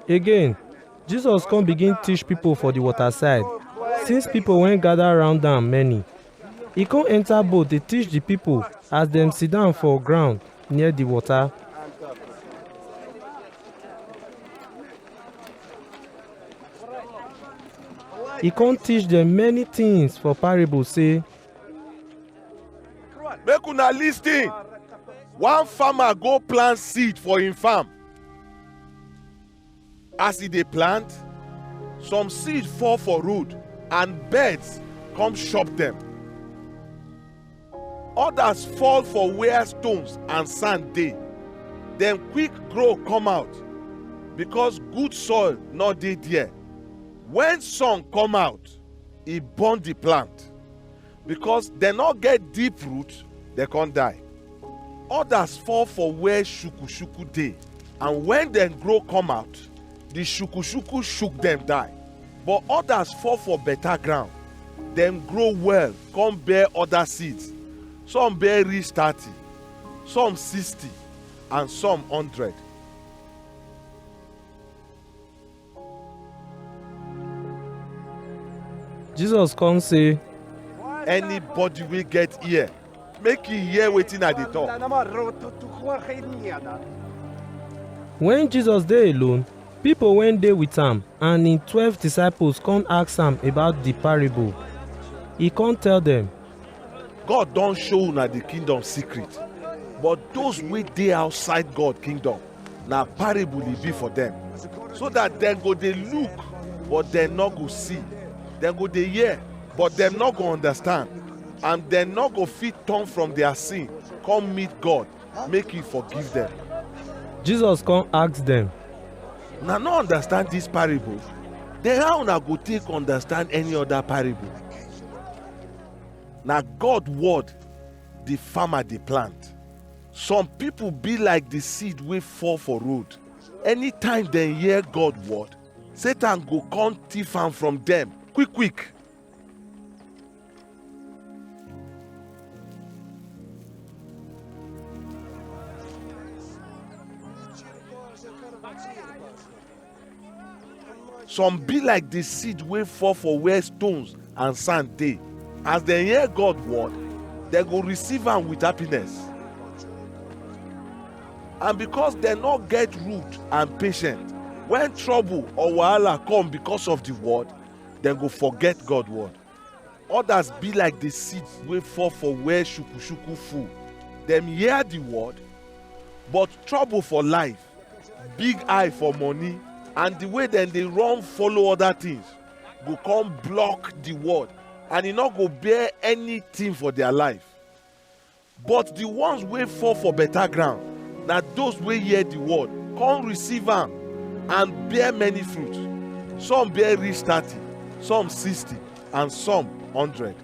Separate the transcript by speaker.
Speaker 1: Again, Jesus come begin teach people for the waterside. Since people wen gather around am many, e come enter boat dey teach the people as dem sit down for ground near the water. E come teach dem many things for parable say,
Speaker 2: make una lis ten. One farmer go plant seed for him farm. As e dey plant, some seed fall for road and birds come chop them. Others fall for where stones and sand dey. Dem quick grow come out because good soil no dey there. When sun come out, e burn the plant. Because dem no get deep root, dem come die. Others fall for where shuku dey, and when dem grow come out, the shuku shook dem die. But others fall for better ground. Dem grow well, come bear other seeds. Some bear reach 30, some 60, and some 100.
Speaker 1: Jesus come say,
Speaker 2: Anybody wey get ear, make e hear wetin I dey talk.
Speaker 1: when Jesus dey alone, people wen dey with am and him 12 disciples come ask am about the parable. E come tell dem,
Speaker 2: God don show una the kingdom secret, but those wey dey outside God kingdom, na parable e be for them, so that dem go dey look but dem no go see, dem go dey hear but dem no go understand, and dem no go fit turn from their sin come meet God make He forgive them.
Speaker 1: Jesus come ask dem,
Speaker 2: Una no understand this parable, then how una go take understand any other parable? Na God word the farmer dey plant. Some people be like the seed wey fall for road. Anytime dem hear God word, Satan go come thief am from dem quick. Some be like the seed wey fall for where stones and sand dey. As dem hear God word, dem go receive am with happiness. And because dem no get root and patience, when trouble or wahala come because of the word, dem go forget God word. Others be like the seed wey fall for where shuku full. Dem hear the word, but trouble for life, big eye for money, and the way dem dey run follow other things go come block the word, and e no go bear anything for their life. But the ones wey fall for better ground na those wey hear the word, come receive am and bear many fruit. Some bear reach 30, some 60, and some 100.